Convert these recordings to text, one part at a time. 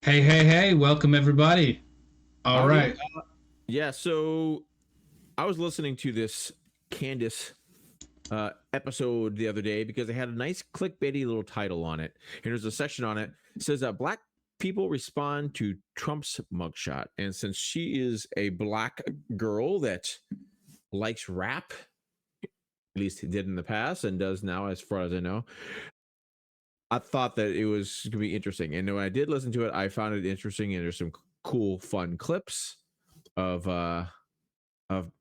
Hey, hey, hey, welcome everybody. All Howdy. right. Yeah, so I was listening to this Candace episode the other day because they had a nice clickbaity little title on it. And there's a section on it. It says Black people respond to Trump's mugshot. And since she is a black girl that likes rap, at least did in the past and does now, as far as I know, I thought that it was going to be interesting. And when I did listen to it, I found it interesting. And there's some cool, fun clips of of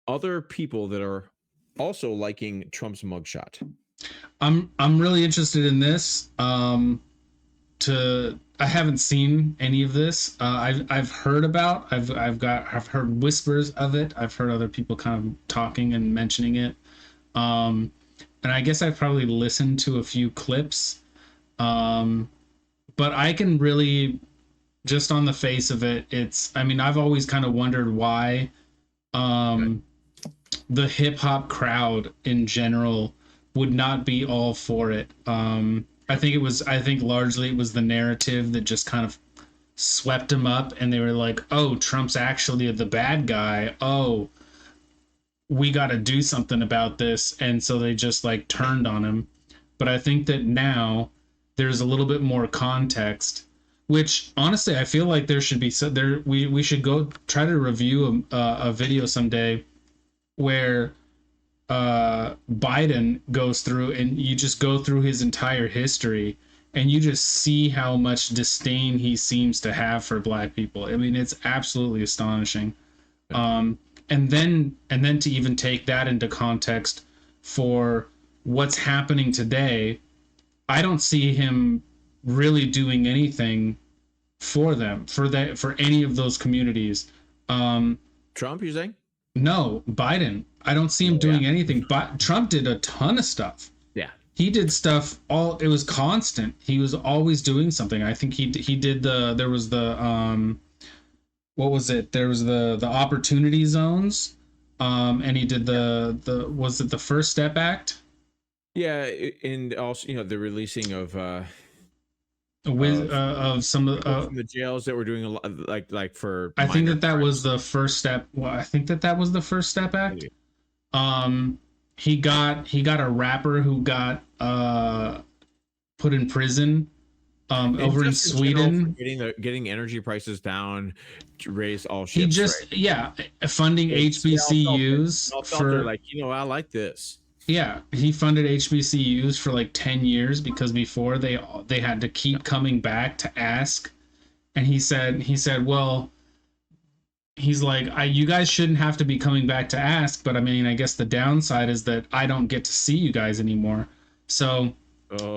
other people that are also liking Trump's mugshot. I'm really interested in this. To I haven't seen any of this. I've heard about. I've heard whispers of it. I've heard other people kind of talking and mentioning it. Um, and I guess I've probably listened to a few clips. Um, but I can really just on the face of it, it's. I mean, I've always kind of wondered why. Um, the hip hop crowd in general would not be all for it. I think it was. I think largely it was the narrative that just kind of swept him up, and they were like, "Oh, Trump's actually the bad guy. Oh, we got to do something about this," and so they just like turned on him. But I think that now there's a little bit more context, which honestly I feel like there should be. So there, we should go try to review a video someday where Biden goes through and you just go through his entire history and you just see how much disdain he seems to have for black people. I mean, it's absolutely astonishing. Um, and then to even take that into context for what's happening today, I don't see him really doing anything for them, for any of those communities. Um, Trump, you saying? No, Biden. I don't see him Oh yeah, doing anything. But Trump did a ton of stuff. yeah. He did stuff all. It was constant. He was always doing something. I think he did the. There was the what was it? There was the opportunity zones. And he did the was it the First Step Act Yeah, and also the releasing with of of some people from the jails that were doing a lot like for I think minor that that was crimes. the first step. Well, I think that that was the First Step Act. Maybe. Um, he got a rapper who got put in prison And over in just in general for Sweden. getting energy prices down, to raise all He ships, right? just yeah, funding They all felt it. They HBCUs all felt they're for like, I like this. yeah, he funded HBCUs for like 10 years because before they had to keep coming back to ask. And he said, well, he's like, you guys shouldn't have to be coming back to ask, but I mean, I guess the downside is that I don't get to see you guys anymore. So,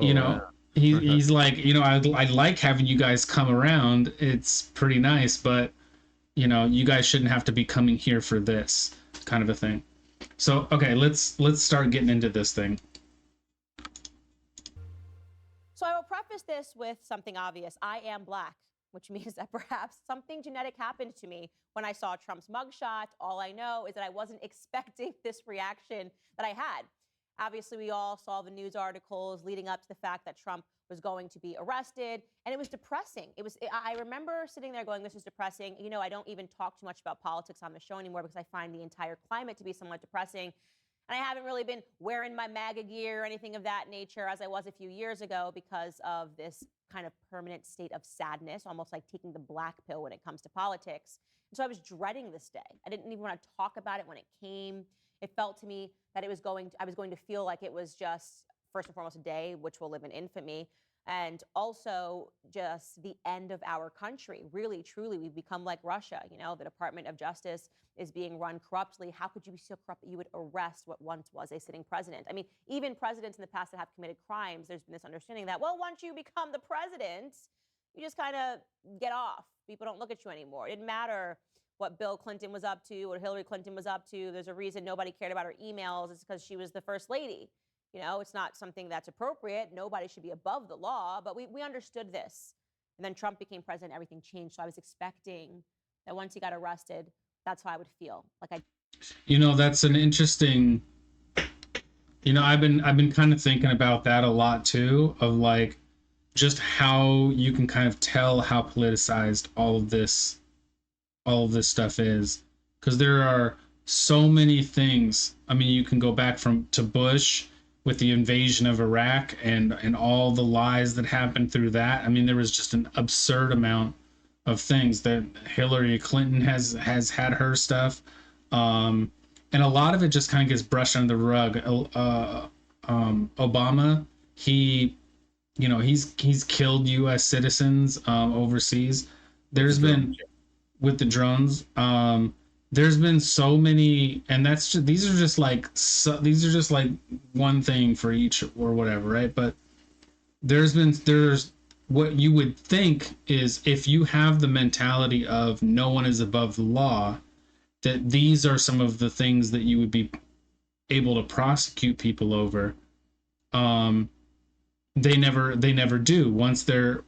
you Oh know, he's like, I like having you guys come around. It's pretty nice, but you guys shouldn't have to be coming here for this kind of a thing. So, okay, let's start getting into this thing. So I will preface this with something obvious. I am black, which means that perhaps something genetic happened to me when I saw Trump's mugshot. All I know is that I wasn't expecting this reaction that I had. Obviously, we all saw the news articles leading up to the fact that Trump was going to be arrested, and it was depressing. I remember sitting there going, this is depressing. I don't even talk too much about politics on the show anymore because I find the entire climate to be somewhat depressing. And I haven't really been wearing my MAGA gear or anything of that nature as I was a few years ago because of this kind of permanent state of sadness, almost like taking the black pill when it comes to politics. And so I was dreading this day. I didn't even want to talk about it when it came. It felt to me that I was going to feel like it was just first and foremost a day which will live in infamy, and also just the end of our country. Really, truly, we've become like Russia. The Department of Justice is being run corruptly. How could you be so corrupt that you would arrest what once was a sitting president? I mean, even presidents in the past that have committed crimes, there's been this understanding that, well, once you become the president, you just kind of get off. People don't look at you anymore. It didn't matter what Bill Clinton was up to, what Hillary Clinton was up to. There's a reason nobody cared about her emails. It's because she was the first lady. It's not something that's appropriate. Nobody should be above the law, but we understood this. And then Trump became president, everything changed. So I was expecting that once he got arrested, that's how I would feel. That's an interesting. I've been kind of thinking about that a lot too. Of like, just how you can kind of tell how politicized all of this stuff is, because there are so many things. I mean, you can go back from to Bush with the invasion of Iraq and all the lies that happened through that. I mean, there was just an absurd amount of things that Hillary Clinton has had her stuff, and a lot of it just kind of gets brushed under the rug. Obama, he he's killed U.S. citizens overseas. There's been with the drones. There's been so many, and that's just, these are just like one thing for each or whatever, right? But there's what you would think is, if you have the mentality of no one is above the law, that these are some of the things that you would be able to prosecute people over. Um, they never do. Once they're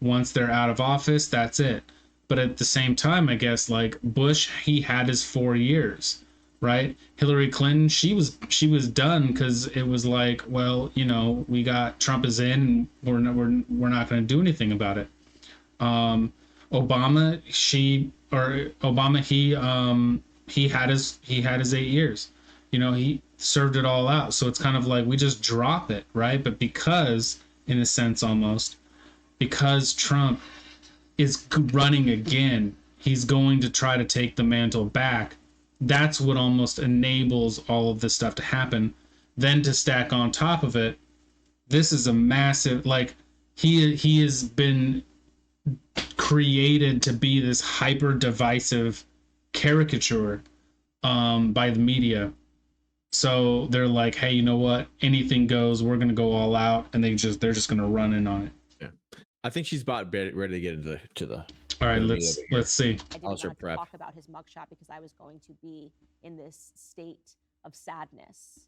out of office, that's it. But at the same time, I guess, like Bush, he had his 4 years, right? Hillary Clinton, she was done, because it was like, well, we got Trump is in, and we're not going to do anything about it. um Obama, he had his 8 years. He served it all out, so it's kind of like we just drop it, right? But because, in a sense, almost, because Trump is running again, he's going to try to take the mantle back. That's what almost enables all of this stuff to happen. Then, to stack on top of it, this is a massive, like, he has been created to be this hyper divisive caricature by the media. So they're like, hey, you know what? Anything goes. We're gonna go all out, and they're just gonna run in on it. Yeah, I think she's about ready to get into the. All right, the meat let's of it here. let's see. I didn't I'll want to start prep. talk about his mugshot because I was going to be in this state of sadness.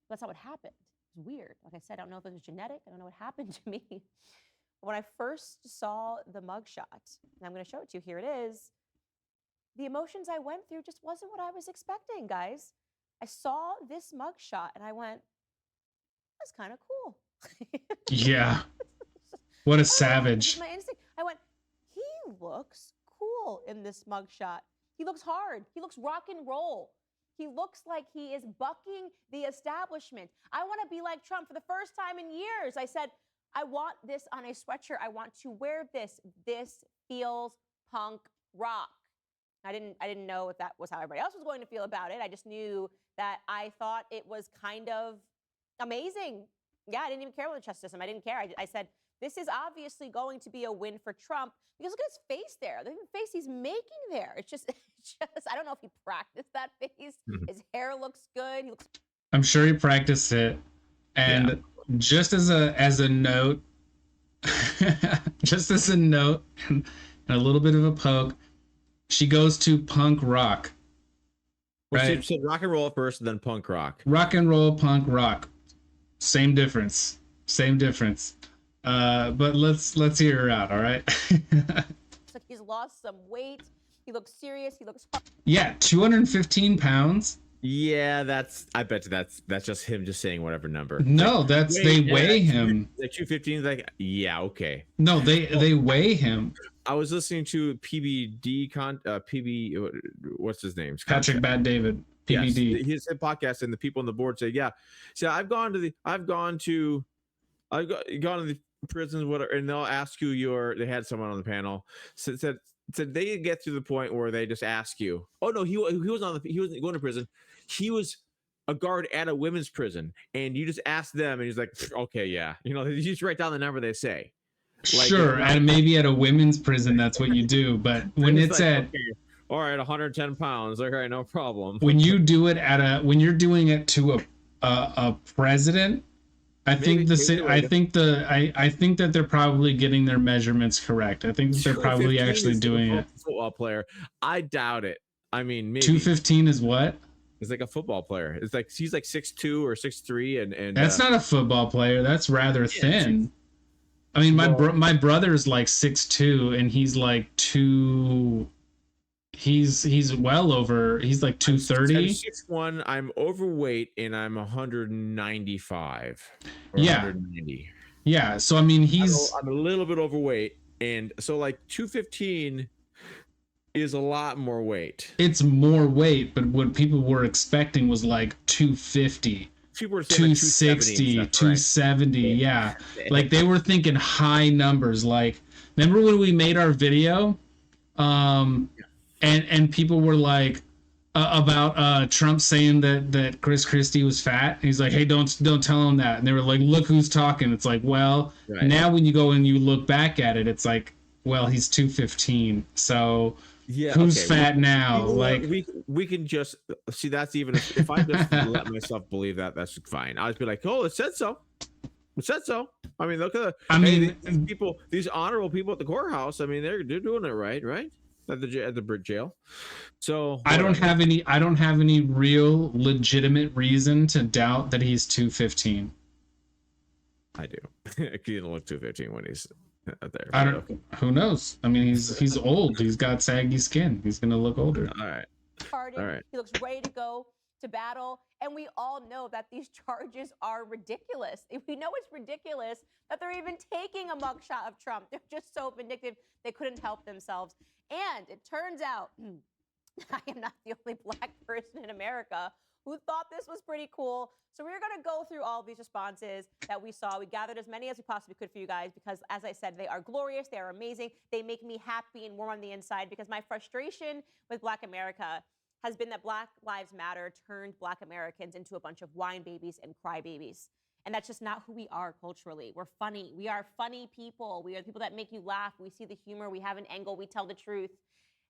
That's not what happened. It's weird. Like I said, I don't know if it was genetic. I don't know what happened to me. When I first saw the mugshot, and I'm going to show it to you, here it is, the emotions I went through just wasn't what I was expecting, guys. I saw this mugshot and I went, that's kind of cool. Yeah, what a I don't know, savage. just my instinct. I went, he looks cool in this mugshot. He looks hard. He looks rock and roll. He looks like he is bucking the establishment. I want to be like Trump for the first time in years. I said, I want this on a sweatshirt. I want to wear this. This feels punk rock. I didn't know if that was how everybody else was going to feel about it. I just knew that I thought it was kind of amazing. Yeah, I didn't even care about the justice system. I didn't care. I said, this is obviously going to be a win for Trump, because look at his face there. The face he's making there. It's just I don't know if he practiced that face. His hair looks good. He looks. I'm sure he practiced it. And just as a note, just as a note, and a little bit of a poke, she goes to punk rock. Well, Right? she said rock and roll first, and then punk rock. Rock and roll, punk rock. Same difference. Same difference. But let's hear her out, all right? It's like he's lost some weight. He looks serious. He looks. Yeah, 215 pounds. Yeah, I bet you that's just him just saying whatever number. No, Like, they weigh him. Like 215 is like, yeah, okay. No, they weigh him. I was listening to PB, what's his name? Patrick Bad David, PBD. Yes, his podcast, and the people on the board say, yeah. So I've gone to the prisons, whatever, and they'll ask you they had someone on the panel said they get to the point where they just ask you, oh no, he wasn't going to prison. He was a guard at a women's prison, and you just ask them, and he's like, okay, yeah, you just write down the number they say. Like, sure, and maybe at a women's prison, that's what you do. But when it's like, at, okay, all right, 110 pounds, all right, no problem. When you do it when you're doing it to a president, I think that they're probably getting their measurements correct. I think that they're probably actually doing it. Football player, I doubt it. I mean, maybe 215 is what? It's like a football player. It's like he's like 6'2" or 6'3", and that's not a football player. That's rather thin. I mean, my brother's like 6'2", and he's like he's well over. He's like 230. 6'1". I'm overweight, and I'm 195. Yeah. 190. Yeah. So I mean, he's I'm a little bit overweight, and so like 215 is a lot more weight. it's more weight, but what people were expecting was like 250. People were saying like 270 and 260, stuff, right? 270. Yeah. Like they were thinking high numbers. Like, remember when we made our video? And people were like about Trump saying that Chris Christie was fat. He's like, hey, don't tell him that. And they were like, look who's talking. It's like, well, Right. now when you go and you look back at it, it's like, well, he's 215. So Yeah, who's okay. fat now? Like, we can just see that's even if I just let myself believe that, that's fine. I'll just be like, oh, it said so. It said so. I mean, look at I mean, these people, these honorable people at the courthouse. I mean, they're doing it right at the Brit jail. So I don't have any real legitimate reason to doubt that he's 215. I do. He didn't look 215 when he's out there. I don't. Who knows? I mean, he's old. He's got saggy skin. He's gonna look older. All right. Pardon. All right. He looks ready to go to battle. And we all know that these charges are ridiculous. We know it's ridiculous that they're even taking a mugshot of Trump. They're just so vindictive, they couldn't help themselves. And it turns out I am not the only Black person in America who thought this was pretty cool. So we're going to go through all of these responses that we saw. We gathered as many as we possibly could for you guys because, as I said, they are glorious. They are amazing. They make me happy and warm on the inside because my frustration with Black America has been that Black Lives Matter turned Black Americans into a bunch of whine babies and crybabies. And that's just not who we are culturally. We're funny. We are funny people. We are the people that make you laugh. We see the humor. We have an angle. We tell the truth.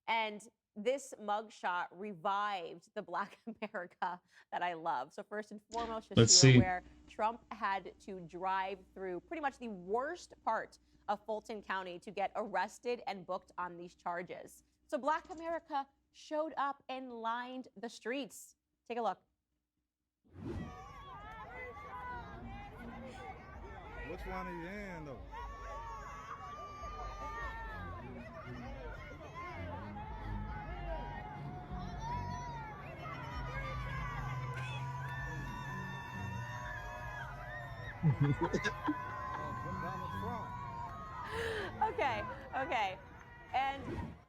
And this mugshot revived the Black America that I love. So first and foremost, just so you're aware, Trump had to drive through pretty much the worst part of Fulton County to get arrested and booked on these charges. So Black America showed up and lined the streets. Take a look. Which one are you in, though? Okay. And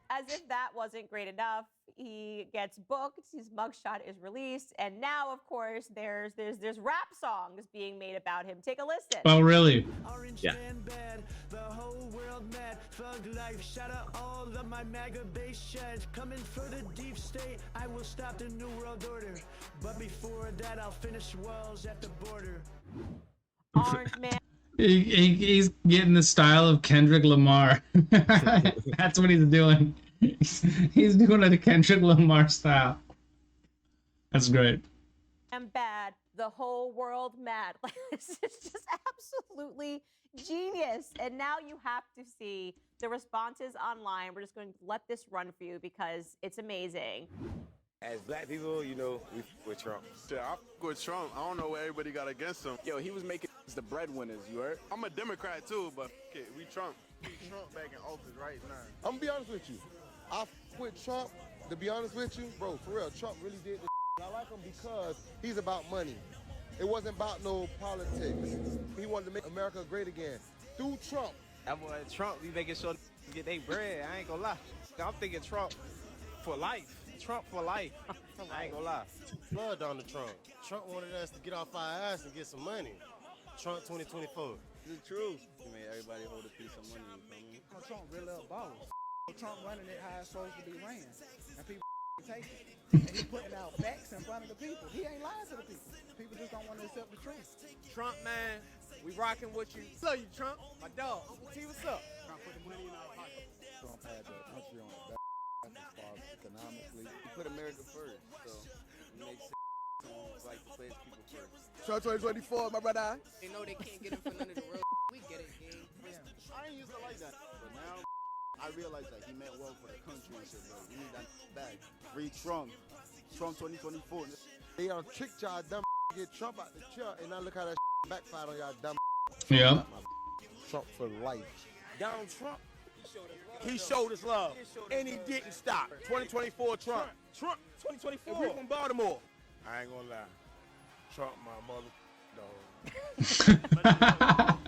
as if that wasn't great enough, he gets booked, his mugshot is released, and now, of course, there's rap songs being made about him. Take a listen. Oh, really? Yeah. The whole world mad, thug life, shout out all of my MAGA base sheds. Coming for the deep state, I will stop the new world order. But before that, I'll finish walls at the border. Orange Man. He's getting the style of Kendrick Lamar. That's what he's doing. He's doing a Kendrick Lamar style. That's great. I'm bad. The whole world mad. Like, this is just absolutely genius. And now you have to see the responses online. We're just going to let this run for you because it's amazing. As Black people, you know, we with Trump. Yeah, I fuck with Trump. I don't know what everybody got against him. Yo, he was making the breadwinners, you heard? I'm a Democrat too, but okay, we Trump. We Trump back in office right now. I'm gonna be honest with you. I with Trump, to be honest with you, bro, for real, Trump really did this. I like him because he's about money. It wasn't about no politics. He wanted to make America great again. Through Trump. That boy Trump, we making sure to get their bread. I ain't gonna lie. I'm thinking Trump for life. Trump for life. I ain't gonna lie. Blood on the Trump. Trump wanted us to get off our ass and get some money. Trump 2024. It's the truth. I mean, everybody hold a piece of money, you feel me? Trump really a boss. Trump running it how it's supposed to be ran. And people take it. And he putting out facts in front of the people. He ain't lying to the people. People just don't want to accept the truth. Trump, man, we rocking with you. Love you, Trump. My dog. T, what's up? Trump put the money in our pocket. Trump had the country on his back as far as economically. He put America first, so it makes sense like to place people first. Trump 2024, my brother. They know they can't get him for none of the real. We get it, gang. I ain't used to like that. But now, I realize that he meant well for the country and shit, bro. We need that back. Free Trump. Trump 2024. They tricked y'all dumb get Trump out the chair, and now look how that backfired on y'all dumb. Yeah. Trump for life. Donald Trump, he showed us love, and he didn't stop. 2024 Trump. Trump 2024. And we from Baltimore. I ain't gonna lie. Trump, my mother, dog.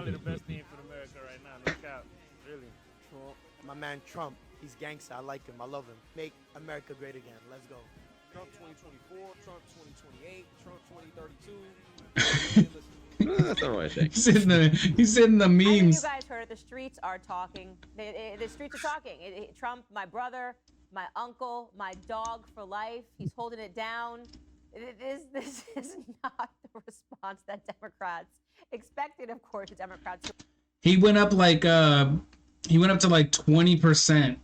probably the best thing for America right now. No cap, really. Trump, my man Trump, he's gangster. I like him. I love him. Make America great again. Let's go. Trump 2024, Trump 2028, Trump 2032. That's not what I think. He's in the I mean, you memes. guys heard it. The streets are talking. The streets are talking. Trump, my brother, my uncle, my dog for life. He's holding it down. This is not the response that Democrats expected. Of course, the Democrats. He went up like he went up to like 20%.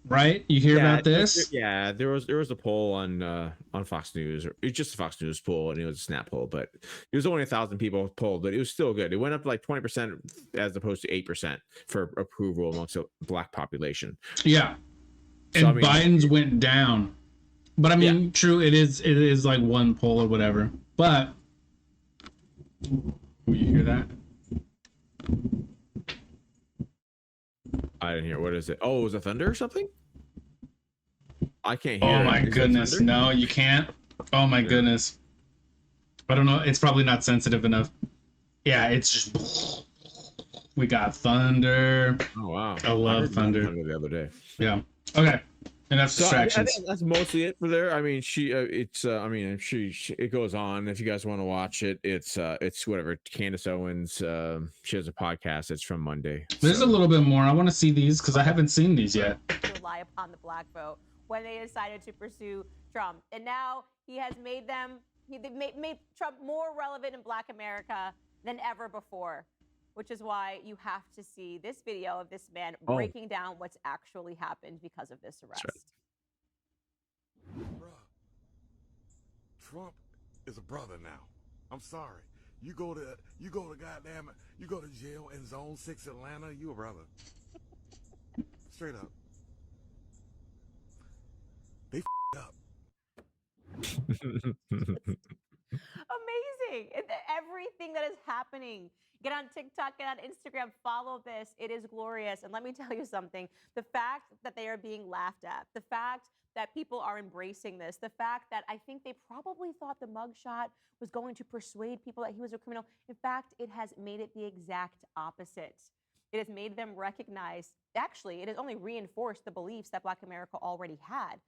Right? You hear about this? Yeah, there was a poll on Fox News, or it's just a Fox News poll, and it was a snap poll, but it was only 1,000 people polled, but it was still good. It went up to like 20% as opposed to 8% for approval amongst the black population. Yeah. And So, I mean, Biden's went down. But I mean, true, it is like one poll or whatever. But you hear that? I didn't hear. What is it? Oh, was it thunder or something? I can't hear. Oh it. my Is that goodness. thunder? No, you can't. Oh my goodness. I don't know. It's probably not sensitive enough. Yeah, it's just we got thunder. Oh wow. I love heard thunder. The other day. Yeah. Okay. Enough So I distractions. think that's mostly it for there. I mean, it goes on. If you guys want to watch it, it's whatever. Candace Owens, she has a podcast. It's from Monday. There's a little bit more. I want to see these because I haven't seen these yet. Rely upon the black vote when they decided to pursue Trump, and now he has made Trump more relevant in Black America than ever before, which is why you have to see this video of this man breaking down what's actually happened because of this arrest. Bruh, Trump is a brother now. I'm sorry. You go to jail in Zone 6 Atlanta, you a brother. Straight up. They up. Amazing. Everything that is happening. Get on TikTok, get on Instagram, follow this. It is glorious. And let me tell you something. The fact that they are being laughed at, the fact that people are embracing this, the fact that I think they probably thought the mugshot was going to persuade people that he was a criminal. In fact, it has made it the exact opposite. It has made them recognize, actually, it has only reinforced the beliefs that Black America already had,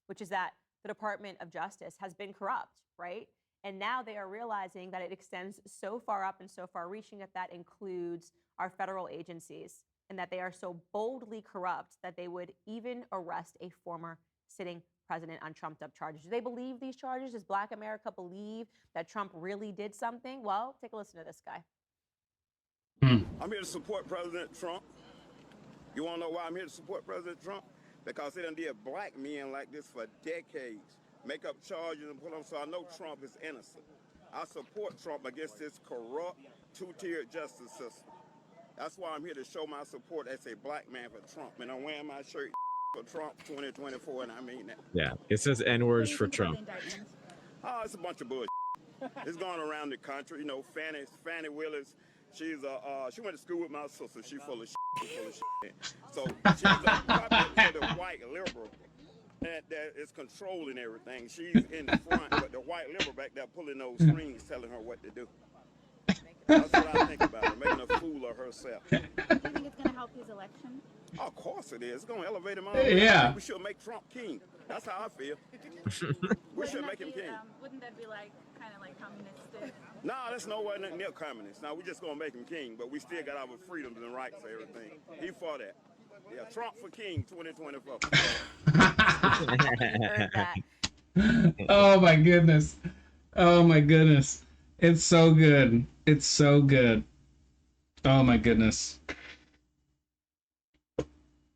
which is that the Department of Justice has been corrupt, right? And now they are realizing that it extends so far up and so far reaching that includes our federal agencies, and that they are so boldly corrupt that they would even arrest a former sitting president on trumped-up charges. Do they believe these charges? Does Black America believe that Trump really did something? Well, take a listen to this guy. I'm here to support President Trump. You want to know why I'm here to support President Trump? Because they done did black men like this for decades. Make up charges and put them, so I know Trump is innocent. I support Trump against this corrupt, two-tiered justice system. That's why I'm here to show my support as a black man for Trump. And I'm wearing my shirt for Trump 2024, and I mean that. Yeah, it says N-words for Trump. Oh, it's a bunch of bullshit. It's going around the country. You know, Fannie Willis, she went to school with my sister. She full of shit. So she's a puppet to the white liberal that is controlling everything. She's in the front, but the white liberal back there pulling those strings, telling her what to do. That's what I think about her, making a fool of herself. Do you think it's going to help his election? Of course it is. It's going to elevate him on. Yeah. We should make Trump king. That's how I feel. We should make him king. Wouldn't that be like kind of like communistic? No, that's nowhere near communist. Now, we just going to make him king, but we still got our freedoms and rights and everything. He for that. Yeah, Trump for king 2024. Oh my goodness. Oh my goodness. It's so good. It's so good. Oh my goodness.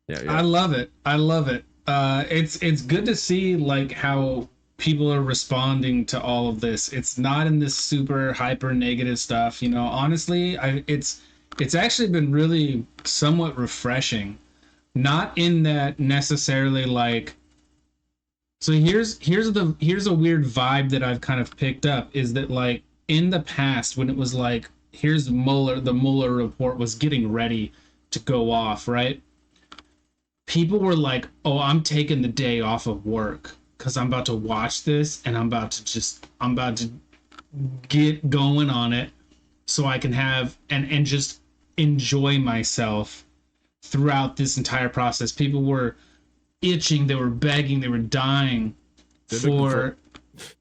Yeah. I love it. I love it. It's good to see like how people are responding to all of this. It's not in this super hyper negative stuff, you know. Honestly, it's actually been really somewhat refreshing. Not in that necessarily like. So here's a weird vibe that I've kind of picked up is that like in the past when it was like here's the Mueller report was getting ready to go off, right? People were like, "Oh, I'm taking the day off of work because I'm about to watch this and I'm about to get going on it." so I can have and just enjoy myself throughout this entire process. People were itching, they were begging, they were dying They're for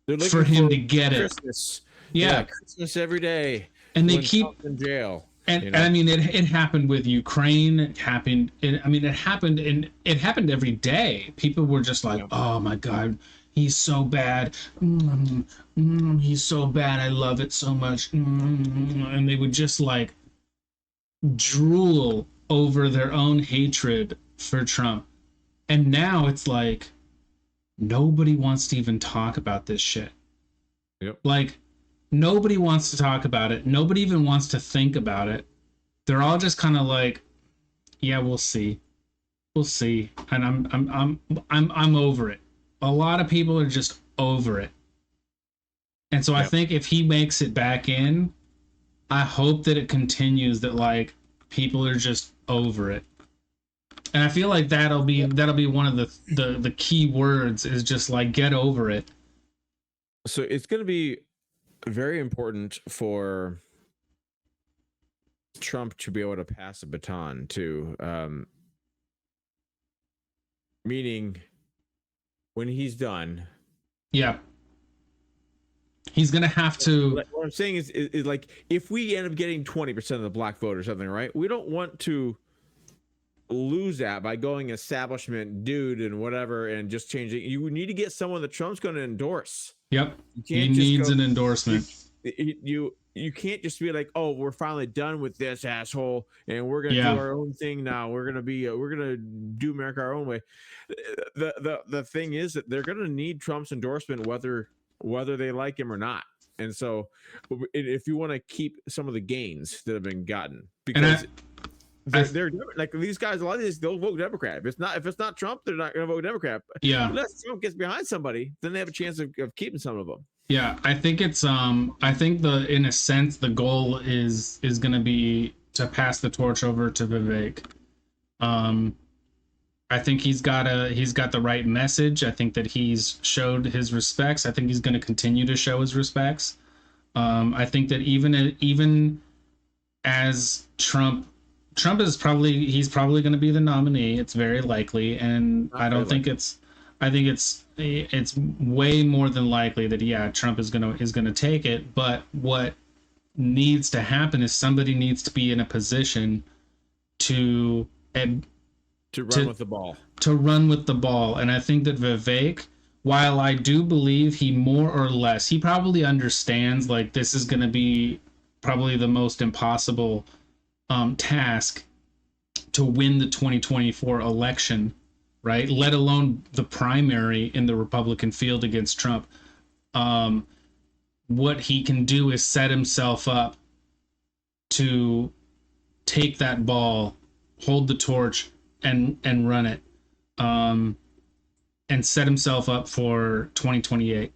looking him for to get it. Christmas. Yeah. Christmas every day. And they when keep Trump's in jail. and I mean it happened with Ukraine. It happened it happened every day. People were just like, "Oh my god, he's so bad. He's so bad. I love it so much." And they would just like drool over their own hatred for Trump. And now it's like nobody wants to even talk about this shit. Yep. Like nobody wants to talk about it. Nobody even wants to think about it. They're all just kind of like, yeah, we'll see. We'll see. And I'm over it. A lot of people are just over it. And so I think if he makes it back in, I hope that it continues that like people are just over it. And I feel like that'll be one of the key words is just like get over it. So it's going to be very important for Trump to be able to pass a baton to, meaning when he's done. Yeah. He's going to have to. What I'm saying is like, if we end up getting 20% of the black vote or something, right? We don't want to lose that by going establishment dude and whatever and just changing. You need to get someone that Trump's going to endorse. Yep. He needs an endorsement. You can't just be like, oh, we're finally done with this asshole and we're gonna do our own thing now. We're gonna do America our own way. The thing is that they're gonna need Trump's endorsement whether they like him or not. And so if you want to keep some of the gains that have been gotten, because they're like these guys, a lot of these they'll vote Democrat. If it's not Trump, they're not going to vote Democrat. Yeah. Unless Trump gets behind somebody, then they have a chance of keeping some of them. Yeah, I think it's I think in a sense the goal is going to be to pass the torch over to Vivek. I think he's got the right message. I think that he's showed his respects. I think he's going to continue to show his respects. I think that even as Trump is probably going to be the nominee. It's very likely, and I think it's way more than likely that Trump is gonna take it. But what needs to happen is somebody needs to be in a position to run with the ball. To run with the ball, and I think that Vivek, while I do believe he more or less, he probably understands like this is gonna be probably the most impossible task to win the 2024 election, right? Let alone the primary in the Republican field against Trump. What he can do is set himself up to take that ball, hold the torch, and run it, and set himself up for 2028.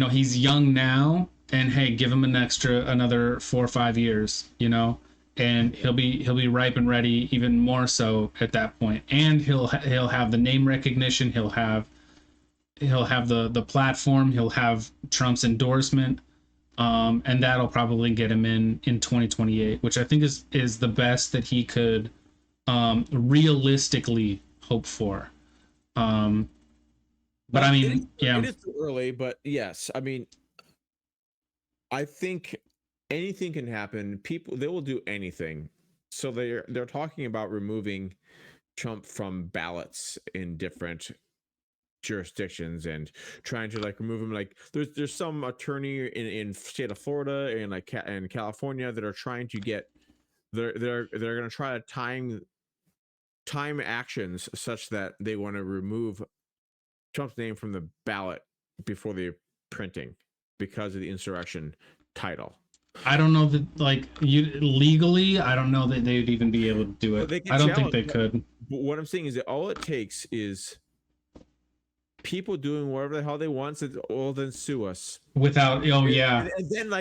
He's young now, and hey, give him another 4 or 5 years, and he'll be ripe and ready even more so at that point. And he'll have the name recognition, he'll have the platform, he'll have Trump's endorsement, and that'll probably get him in 2028, which I think is the best that he could realistically hope for. But I mean, it is too early, but yes, I mean, I think anything can happen. They will do anything. So they're talking about removing Trump from ballots in different jurisdictions and trying to like remove him. Like there's some attorney in state of Florida and like in California that are trying to get they're going to try to time actions such that they want to remove Trump's name from the ballot before the printing because of the insurrection title. I don't know that legally, I don't know that they would even be able to do it. I don't think they could. But what I'm saying is that all it takes is people doing whatever the hell they want, so then sue us. Without, and then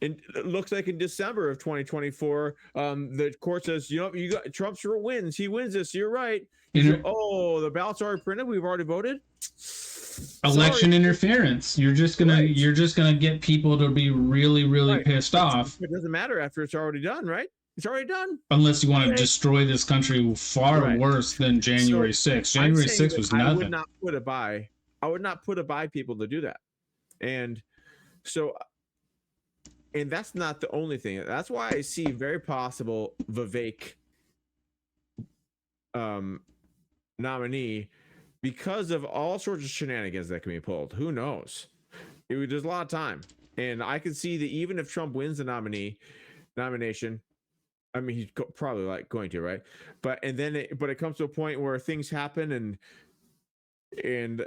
and it looks like in December of 2024, the court says, you got Trump sure wins. He wins this. You're right. The ballots are already printed. We've already voted. election Sorry. interference. You're just gonna get people to be really, really pissed off. It doesn't matter after it's already done, right? It's already done. Unless you want to Okay. destroy this country far Right. worse than January 6th. January 6th was I would nothing. not put it by. I would not put it by people to do that. And so, and that's not the only thing. That's why I see very possible Vivek nominee, because of all sorts of shenanigans that can be pulled. Who knows? There's a lot of time, and I can see that even if Trump wins the nomination, I mean he's probably going to, right? But it comes to a point where things happen, and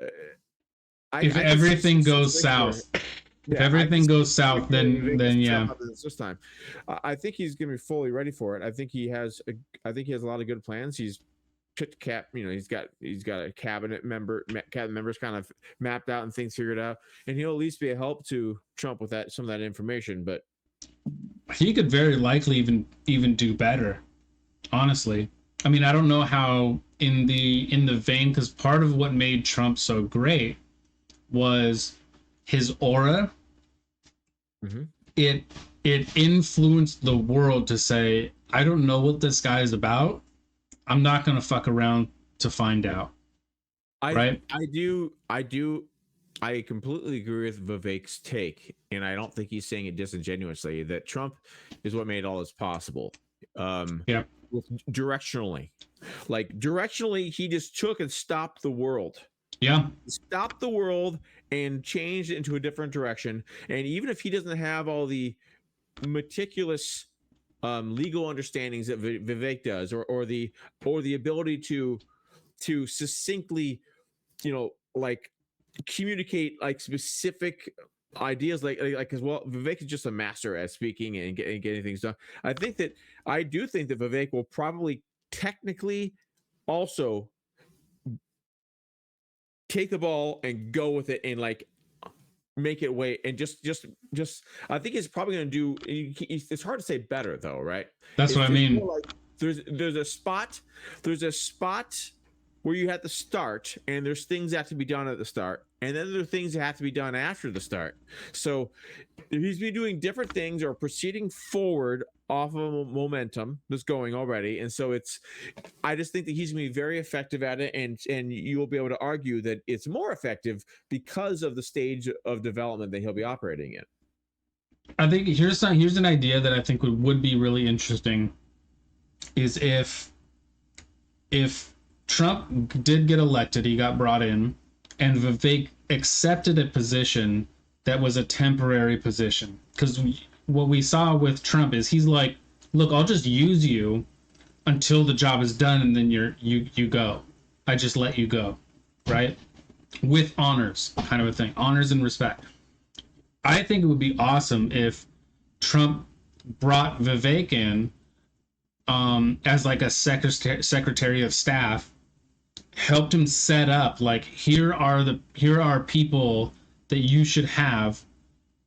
if everything goes south. If everything goes south, then yeah. This time, I think he's going to be fully ready for it. I think he has a lot of good plans. He's picked he's got a cabinet members kind of mapped out and things figured out, and he'll at least be a help to Trump with some of that information. But he could very likely even do better. Honestly, I mean, I don't know how in the vein, because part of what made Trump so great was his aura. Mm-hmm. It influenced the world to say, I don't know what this guy is about. I'm not going to fuck around to find out. Right? I completely agree with Vivek's take, and I don't think he's saying it disingenuously, that Trump is what made all this possible. Yeah. Directionally, he just took and stopped the world. Yeah. Stopped the world and changed it into a different direction. And even if he doesn't have all the meticulous legal understandings that Vivek does, or the ability to succinctly, communicate specific ideas, like as well, Vivek is just a master at speaking and getting things done. I do think that Vivek will probably technically also take the ball and go with it and make it wait, and just I think he's probably going to do. It's hard to say better though, right? That's what I mean. There's a spot where you have to start, and there's things that have to be done at the start, and then there are things that have to be done after the start. So he's been doing different things or proceeding forward off of a momentum that's going already, and so I just think that he's going to be very effective at it, and you will be able to argue that it's more effective because of the stage of development that he'll be operating in. I think here's an idea that I think would be really interesting, is if Trump did get elected, he got brought in, and Vivek accepted a position that was a temporary position. Because what we saw with Trump is he's like, look, I'll just use you until the job is done, and then you go. I just let you go, right? With honors, kind of a thing, honors and respect. I think it would be awesome if Trump brought Vivek in as like a secretary of staff, helped him set up, here are people that you should have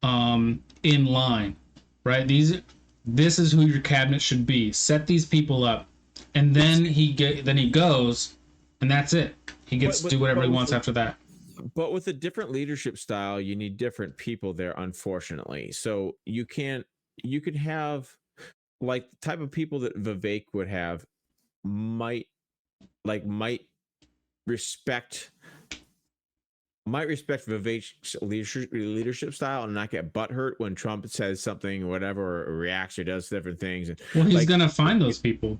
in line, right? This is who your cabinet should be. Set these people up, and then he goes, and that's it. He gets to do whatever he wants after that. But with a different leadership style, you need different people there, unfortunately. So you could have the type of people that Vivek would have might respect Vivek's leadership style and not get butthurt when Trump says something or whatever, or reacts or does different things. Well, he's gonna find those people.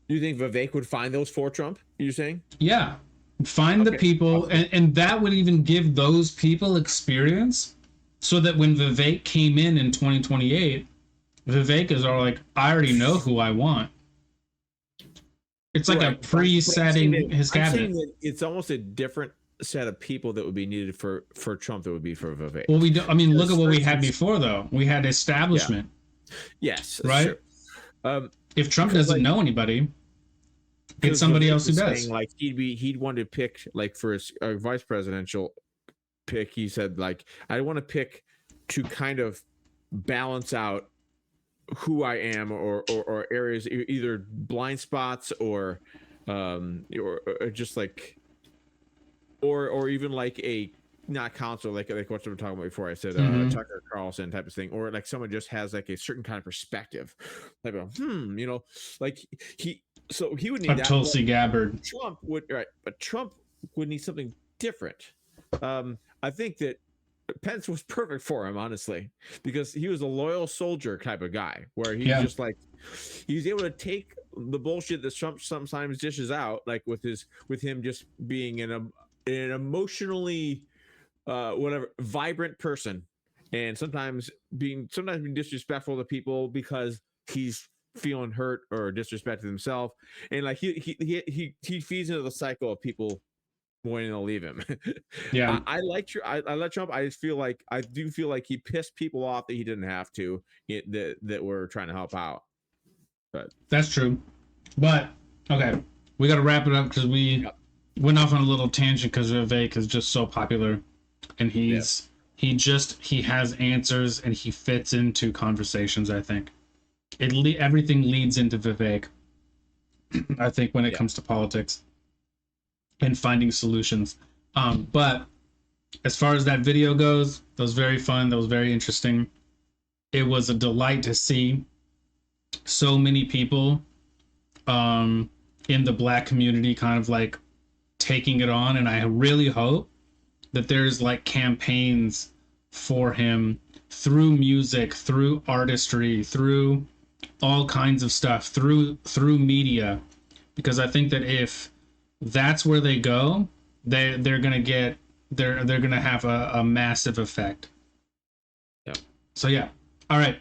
Do you think Vivek would find those for Trump? You're saying? Yeah. Find the people, and that would even give those people experience, so that when Vivek came in 2028, Vivek is all like, I already know who I want. It's like a pre-setting his cabinet. It's almost a different set of people that would be needed for Trump that would be for Vivek. Well, look at what we had before, though. We had establishment. Yeah. Yes. Right? If Trump doesn't know anybody, get somebody else who does. He'd want to pick, for his vice presidential pick, he said, I want to pick to kind of balance out who I am, or areas, either blind spots or just or even like a not counselor, like what we were talking about before. I said Mhm. Tucker Carlson type of thing, or like someone just has like a certain kind of perspective, like like he would need Like that. Tulsi But Gabbard. Trump would but Trump would need something different. I think that Pence was perfect for him, honestly, because he was a loyal soldier type of guy, where he's Yeah. just like he's able to take the bullshit that Trump sometimes dishes out, like with him just being an emotionally whatever vibrant person, and sometimes being disrespectful to people because he's feeling hurt or disrespected himself, and like he feeds into the cycle of people wanting to leave him. Yeah. I like Trump. I do feel like he pissed people off that he didn't have to, that were trying to help out. But That's true. But okay, we got to wrap it up because we went off on a little tangent because Vivek is just so popular, and he has answers and he fits into conversations. I think everything leads into Vivek. I think when it comes to politics and finding solutions. But as far as that video goes, that was very fun. That was very interesting. It was a delight to see so many people in the Black community kind of like taking it on, and I really hope that there's like campaigns for him through music, through artistry, through all kinds of stuff, through media, because I think that if that's where they go, they're gonna have a massive effect. Yeah. So yeah. All right.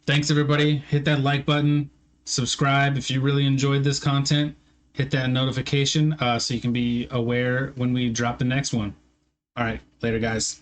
Thanks everybody. Hit that like button. Subscribe if you really enjoyed this content. Hit that notification so you can be aware when we drop the next one. All right. Later, guys.